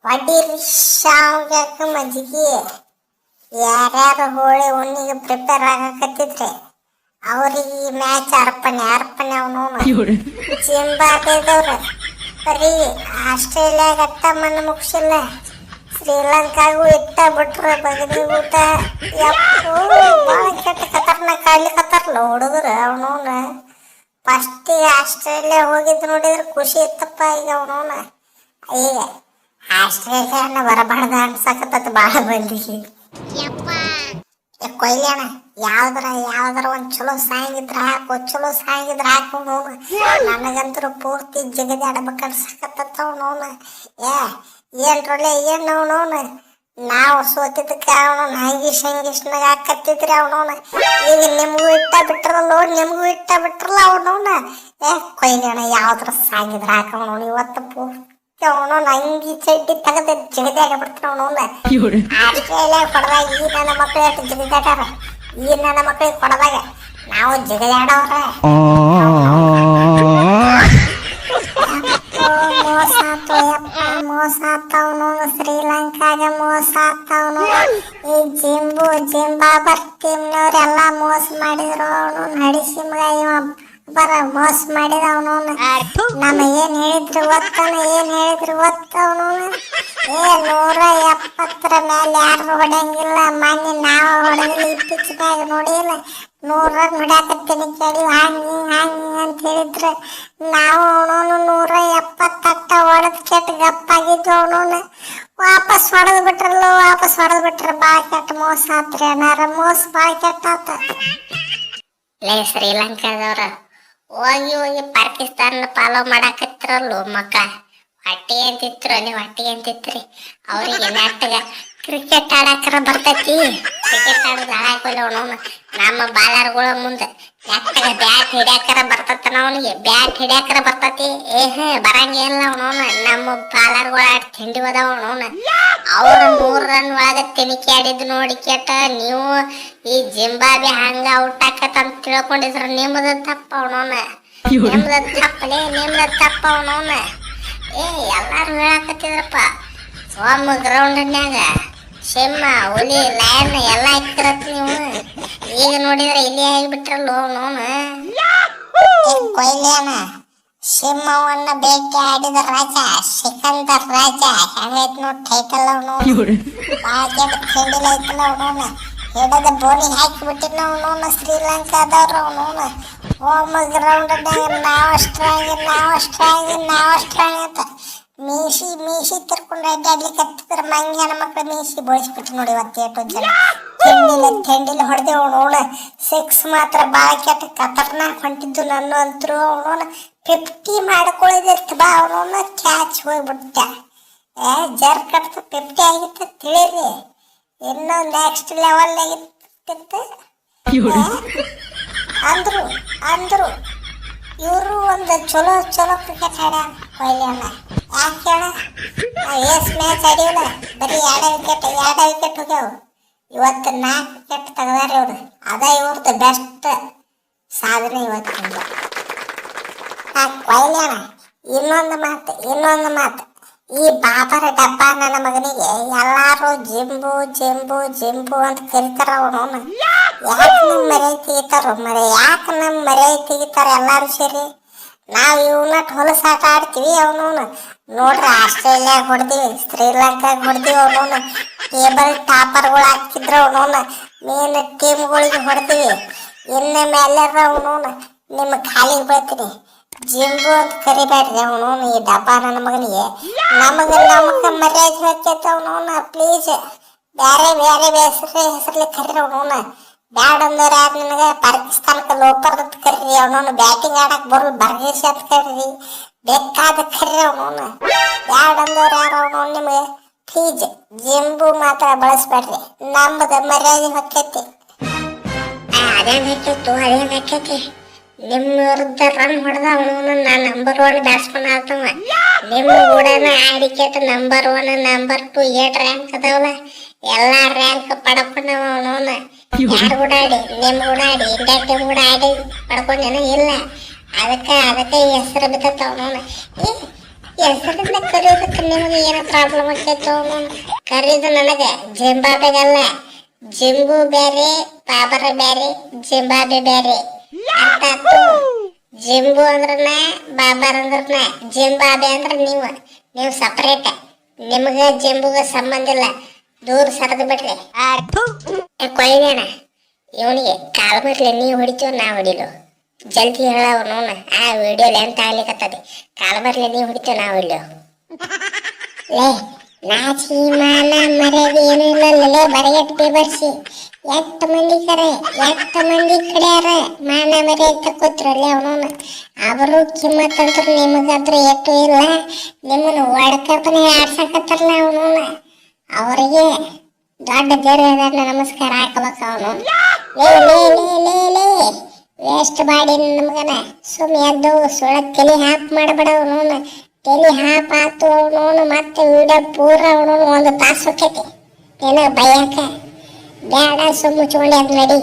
ಹೊಡೀರಿ ಶಾವ್ಗ್ಯಾಕ ಮಜ್ಜಿಗೆ. ಯಾರ್ಯಾರು ಹೋಳಿ ಹುಣ್ಣಿಗೆ ಪ್ರಿಪೇರ್ ಆಗಕತ್ತಿದ್ರೆ ಅವ್ರಿಗೆ ಈ ಮ್ಯಾಚ್ ಅರ್ಪಣೆ ಅವನು ಜಿಂಬಾಬ್ವೆದವ್ರು ಬರೀ ಆಸ್ಟ್ರೇಲಿಯಾಗಟ್ಟ ಮಣ್ಣು ಮುಗಿಸಿಲ್ಲ, ಶ್ರೀಲಂಕಾಗೂ ಇಟ್ಟ ಬಿಟ್ರು ಬಗದಿ ಊಟ. ಯಪ್ಪು ಭಾಳ ಕೆಟ್ಟ ಖತರ್ನಾಕ್ ಆಡ್ಲಿಕತ್ತಾರಲ್ಲ ಹುಡುಗರು. ಅವನವನ ಫಸ್ಟಿಗೆ ಆಸ್ಟ್ರೇಲಿಯಾ ಹೋಗಿದ್ದು ನೋಡಿದ್ರೆ ಖುಷಿ ಇತ್ತಪ್ಪ. ಈಗ ಅವನವನ ಈಗ ಆಸ್ಟ್ರೇಲಿಯಾನ ಬರಬಾರ್ದ ಅನ್ಸಕತ್ತ ಭಾಳ ಮಂದಿಗೆ. ಕೊಯ್ಲಿ ಅಣ್ಣ, ಯಾವ್ದಾರ ಒಂದ್ ಚಲೋ ಸಾಂಗ್ ಇದ್ರ ಹಾಕು, ಚಲೋ ಸಾಂಗ್ ಇದ್ರ ಹಾಕು. ನನಗಂತೂ ಪೂರ್ತಿ ಜಗದಿ ಆಡ್ಬೇಕು ಅನ್ಸಕತ್ತ. ಅವನವನ ಏನ್ರೊಳ್ಳೆ ಏನ್ ಅವನವನ ನಾವು ಸೋತಿದ್ದಕ್ಕೆ ಅವನವನ ಹಂಗಿಷ್ನಾಗ ಹಾಕತ್ತಿದ್ರಿ. ಅವನವನ ಈಗ ನಿಮ್ಗೂ ಇಟ್ಟ ಬಿಟ್ರಲ್ಲ, ಅವನವನ ಕೊಯ್ಲಿ ಅಣ್ಣ ಯಾವ್ದಾರ ಸಾಂಗ್ ಇದ್ರ ಹಾಕ. ಅವನವನ ಇವತ್ತು ಪೂರ್ತಿ ಅವನವನ ಅಂಗಿ ಚಡ್ಡಿ ತೆಗೆದ ಜಗದಿ ಆಗಬಿಡ್ತಾನ. ಅವನವನ ಆಸ್ಟ್ರೇಲಿಯಾ ಕೊಡದಾಗ ಈ ನನ್ನ ಮಕ್ಳು ಎಷ್ಟು ಜಗದಾಟಾರ, ಈ ನನ್ನ ಮಕ್ಳಿಗೆ ಕೊಡದಾಗ ನಾವು ಜಗದಾಡವ್ರ. ಮೋಸ ಆತೋಯಪ್ಪ, ಮೋಸ ಆತವನು. ಶ್ರೀಲಂಕಾಗ ಮೋಸ ಆತವನು. ಈ ಜಿಂಬಾಬ್ವೆ ಟೀಮ್ನವ್ರೆಲ್ಲ ಮೋಸ ಮಾಡಿದ್ರು. ಅವನು ನಡಿಸಿ ಮಗ ಇವ ಮೋಸ ಮಾಡಿದ. ಅವನು ನಮಗೇನ್ ಹೇಳಿದ್ರು ಒತ್ತವನು. 170 ಮೇಲೆ ಯಾರು ಹೊಡೆಯಂಗಿಲ್ಲ. ಮೊನ್ನೆ ನಾವು ಹೊಡೆದಿಲ್ಲ, ಇತ್ತೀಚೆ ಮ್ಯಾಗ ನೋಡಿಲ್ಲ 100 ರನ್ ಹೊಡ್ಯಾಕತ್ತೀನಿ ಕೇಳಿ ಹಂಗಿ ಅಂತ ಹೇಳಿದ್ರು. ನಾವು ಅವನು 170 ಹೊಡೆದ್ ಕೆಟ್ಟ ಗಪ್ಪಾಗಿದ್ದು. ಅವನು ವಾಪಸ್ ಹೊಡೆದ್ ಬಿಟ್ರ ಭಾಳ ಕೆಟ್ಟ ಮೋಸ ಆತ್ರಿ ಅಣ್ಣಾರ. ಮೋಸ ಭಾಳ ಕೆಟ್ಟ ಆತ. ಲೇ ಶ್ರೀಲಂಕಾದವ್ರ ಹೋಗಿ ಪಾಕಿಸ್ತಾನ ಫಾಲೋ ಮಾಡಾಕತ್ತಿರಲ್ಲ ಮಕ್ಕಳ. ಹೊಟ್ಟಿ ಅಂತಿತ್ರಿ ಅವ್ರಿಗೆ ನೆಟ್ಟಗ ಕ್ರಿಕೆಟ್ ಆಡಾಕರ ಬರ್ತೈತಿ. ಕ್ರಿಕೆಟ್ ಆಡೋದು ಹಾಳಾಕೋಲ್ಲ ಅವನು. ನಮ್ಮ ಬಾಲರ್ಗಳ ಮುಂದೆ ನೆಟ್ಟಗ ಬ್ಯಾಟ್ ಹಿಡ್ಯಾಕರ ಬರ್ತೈತನ ಅವನಿಗೆ. ಬ್ಯಾಟ್ ಹಿಡ್ಯಾಕರ ಬರ್ತೈತಿ. ಬರಂಗಿಲ್ಲ ಅವನು. ನಮ್ಮ ಬಾಲರ್ಗಳ ತಿಂಡಿ ಹೋದವ ಅವನು. ಅವ್ರ 100 ರನ್ ಒಳಗ ತಿಣಿಕೆ ಆಡಿದ್ದು ನೋಡಿ ಕೇಟ ನೀವು ಈ ಜಿಂಬಾಬ್ವೆ ಹಂಗ ಔಟ್ ಆಕತ್ತಂತ ತಿಳ್ಕೊಂಡಿದ್ರ ನಿಮ್ದ ತಪ್ಪ ಅವನವನ. ನಿಮ್ದ ತಪ್ಪ ಅವನವನ. ಎಲ್ಲಾರು ಹೇಳಾಕತ್ತಿದ್ರಪ್ಪ ಒಮ್ಮ ಗ್ರೌಂಡ್ನ್ಯಾಗ ಸಿಂಹ ಹುಲಿ ಲಯನ್ ಎಲ್ಲ ಇಕ್ಕಿರತ್ ನೀವು. ಈಗ ನೋಡಿದ್ರೆ ಇಲ್ಲಿ ಆಗಿಬಿಟ್ರಲ್ಲ ಅವನವನ. ಕೊಯ್ಲಿಯನ ಸಿಂಹವನ್ನ ಭೇಟಿ ಆಡಿದ ರಾಜ ಸಿಕಂದರ್ ರಾಜ ಹೆಂಗೈತ್ ನೋಡ್ ಟೈಟಲ್. ಅವನು ಭಾಳ ಕೆಟ್ಟ ತಿಂಡಿಲ ಐತಲ್ಲ ಅವನವನ. ಹಿಡದ ಬೋನಿ ಹಾಕಿ ಬಿಟ್ಟಿನ ಅವನವನ ಶ್ರೀಲಂಕಾದವ್ರು. ಅವನವನ ಹೋಮ್ ಗ್ರೌಂಡ್ನ್ಯಾಗ ನಾವು ಸ್ಟ್ರಾಂಗ್ ಅಂತ ಮೀಸಿ ತಿರ್ಕೊಂಡು ಅಡ್ಡಾಡ್ಲಿಕ್ಕೆ ಹತ್ತಿದ್ರ ಮಂಗ್ಯಾನ ಮಕ್ಳು ಮೀಸಿ ಬೋಳಿಸ್ಬಿಟ್ಟು ನೋಡಿ. ಇವತ್ತೇಟು ಜನ ತಿಂಡಿಲಿ ಹೊಡೆದೇವ್ ಅವನವನ. 6 ಮಾತ್ರ ಭಾಳ ಕೆಟ್ಟ ಖತರ್ನಾಕ್ ಹೊಂಟಿದ್ದು. ನನ್ನ ಅಂತರೂ ಅವನವನ 50 ಮಾಡ್ಕೊಳ್ಳೋದಿತ್ತು ಬಾ. ಅವನವನ ಕ್ಯಾಚ್ ಹೋಗ್ಬಿಟ್ಟ. ಜರ್ ಕಟ್ತ 50 ಆಗಿತ್ತ ತಿಳಿರಿ. ಇನ್ನೂ ನೆಕ್ಸ್ಟ್ ಲೆವೆಲ್ನಾಗ ಇರ್ತಿತ್ತು ಅಂದ್ರು ಇವರು ಒಂದು ಚಲೋ ಕ್ರಿಕೆಟ್ ಆಡ ಕೊಯ್ಲಿ ಅಣ್ಣ. ಯಾಕೆ ಹೇಳ ಎಸ್ ಮ್ಯಾಚ್ ಆಡಿವಲ್ಲ ಬರೀ 2 ವಿಕೆಟ್ ಹೋಗ್ಯಾವ. ಇವತ್ತು 4 ವಿಕೆಟ್ ತೆಗ್ದಾರ ಇವ್ರು. ಅದ ಇವ್ರದ್ದು ಬೆಸ್ಟ್ ಸಾಧನೆ ಇವತ್ತಿಂದ. ಕೊಯ್ಲಿ ಅಣ್ಣ ಇನ್ನೊಂದು ಮಾತು. ಈ ಬಾಬರ ಡಬ್ಬ ನನ್ನ ಮಗನಿಗೆ ಎಲ್ಲಾರು ಜಿಂಬು ಅಂತ ಕರೀತಾರ. ಅವನು ಯಾಕೆ ನಮ್ಮ ಮರ್ಯಾದೆ ತೆಗಿತಾರ ಎಲ್ಲಾರು ಸೇರಿ. ನಾವು ಇವನ್ನ ಹೊಲಸಾಟ ಆಡ್ತೀವಿ. ಅವನವನು ನೋಡ್ರಿ ಆಸ್ಟ್ರೇಲಿಯಾಗ ಹೊಡೆದಿವಿ, ಶ್ರೀಲಂಕಾಗ ಹೊಡೆದಿವಿ. ಅವನವನು ಟೇಬಲ್ ಟಾಪರ್ಗಳು ಹಾಕಿದ್ರು. ಅವನವನು ಮೇನ್ ಟೀಮ್ಗಳಿಗೆ ಹೊಡೆದಿವಿ. ಇನ್ನು ಮೇಲೆರ ಅವನವನು ನಿಮ್ಮ ಖಾಲಿಗೆ ಬೀಳ್ತೀನಿ. ಜಿಂಬು ಅಂತ ಕರಿಬೇಡ್ರಿ ಅವನವನು ಈ ಡಬ್ಬ ನನ್ನ ಮಗನಿಗೆ. ನಮಗ ಮರ್ಯಾದೆ ಹಾಕೈತೆ ಅವನವನ. ಪ್ಲೀಸ್ ಬೇರೆ ಹೆಸರಲ್ಲಿ ಕರೀರಿ ಅವನವನ. ಬ್ಯಾಡ್ ಅಂದ್ರೆ ಯಾರು ನಿನಗೆ ಪಾಕಿಸ್ತಾನಕ್ಕೆ ಲೋಪರ್ ಅಂತ ಕರೀರಿ. ಅವನವನು ಬ್ಯಾಟಿಂಗ್ ಆಡಕ್ ಬರಲ್ ಬರ್ಗೇಶ್ ಅಂತ ಕರೀರಿ. ಬೇಕಾದ ಕರೀರಿ ಅವನವನ. ಬ್ಯಾಡ್ ಅಂದವ್ರು ಯಾರು ಅವನವನು ನಿಮಗೆ. ಪ್ಲೀಸ್ ಜಿಂಬು ಮಾತ್ರ ಬಳಸ್ಬೇಡ್ರಿ. ನಮ್ಮದ ಮರ್ಯಾದೆ ಹಾಕೈತಿ. ಅದೇನ್ ಹಾಕೈತಿ ನಿಮ್ಮ ವಿರುದ್ಧ ರನ್ ಹೊಡೆದ ಅವನು. ನಾನು ನಂಬರ್ 1 ಬ್ಯಾಟ್ಸ್ಮನ್ ಆಗ್ತವ. ನಿಮ್ಮ ಕೂಡ ಆಡಿಕೆಟ್ ನಂಬರ್ 1 ನಂಬರ್ 2 8 ರ್ಯಾಂಕ್ ಅದಾವಲ್ಲ ಎಲ್ಲ ರ್ಯಾಂಕ್ ಪಡ್ಕೊಂಡವ ಅವನವನ. ಯಾರು ಕೂಡ ಆಡಿ ನಿಮ್ಮ ಕೂಡ ಆಡಿ ಇಂಡಿಯಾ ಟೀಮ್ ಕೂಡ ಆಡಿ ಪಡ್ಕೊಂಡೇನ ಇಲ್ಲ. ಅದಕ್ಕೆ ಹೆಸರು ಬಿದ್ದತ್ತ ಅವನವನ. ಹೆಸರಿಂದ ಕರೆಯೋದಕ್ಕೆ ನಿಮಗೆ ಏನೋ ಪ್ರಾಬ್ಲಮ್ ಆಕೈತೋ ಅವನು ಕರೆಯೋದು ನನಗೆ ಜಿಂಬಾಬೆಗಲ್ಲ. ಜಿಂಬು ಬೇರೆ ಬಾಬರ ಬೇರೆ ಜಿಂಬಾಬೆ ಬೇರೆ ಅರ್ಥ ಆಯ್ತು? ಜಿಂಬು ಅಂದ್ರನ ಬಾಬರ್ ಅಂದ್ರನ ಜಿಂಬಾಬೆ ಅಂದ್ರೆ ನೀವು ಸಪರೇಟ್. ನಿಮ್ಗೆ ಜಿಂಬುಗೆ ಸಂಬಂಧ ಇಲ್ಲ, ದೂರ ಸರಿದು ಬಿಡ್ರಿ. ಕೊಯ್ದೇಣ ಇವನಿಗೆ ಕಾಲ್ ಮಟ್ಲೆ ನೀವು ಹೊಡಿತೀವ ನಾ ಹೊಡಿಲು ಜಲ್ದಿ ಹೇಳ ಅವನು. ಆ ವಿಡಿಯೋ ಲೆಂತ್ ಆಗ್ಲಿಕತ್ತದ. ಕಾಲ್ ಮಟ್ಲೆ ನೀವು ಹೊಡಿತೀವ ನಾ ಹೊಡಿಲು. ಲೇ ನಾಚಿ ಮಾನ ಮರ್ಯಾದೆ ಏನು ಇಲ್ಲಲ್ಲೇ ಬರಗೆಟ್ ಬೇಬರ್ಸಿ ಎಷ್ಟು ಮಂದಿ ಕಡೆಯಾರ ಮಾನ ಮರ್ಯಾದೆ ತಕ್ಕೋತ್ರಲ್ಲೇ ಅವನವನು. ಅವರು ಕಿಮ್ಮತ್ತಂದ್ರು ನಿಮಗಾದ್ರು ಎಷ್ಟು ಇಲ್ಲ. ನಿಮ್ಮನ್ನು ಒಡಕಪ್ಪನೆ ಆಡ್ಸಕತ್ತಾರಲ್ಲ ಅವನವನು. ಅವರಿಗೆ ದೊಡ್ಡ ದೇವ್ರ ನಮಸ್ಕಾರ ಹಾಕಬೇಕು ಅವನು. ಲೇ ಲೇ ಲೇ ಲೇ ಲೇ ವೇಸ್ಟ್ ಬಾಡಿ ನಮಗನ ಸುಮ್ಮನೆ ಎದ್ದು ಸುಳ ತಲೆ ಹಾಪ್ ಮಾಡಬೇಡ ಅವನವನು. ತಲೆ ಹಾಪ್ ಆತು ಅವನವನು. ಮತ್ತೆ ವಿಡಿಯೋ ಪೂರ ಅವನವನು 1 ತಾಸು ಹೋಗ್ತೈತಿ. ಏನೋ ಭಯಕ್ಕ ಬೇಡ ಸುಮ್ಮ ಮುಚ್ಕೊಂಡೆ ಅದು ನಡಿ.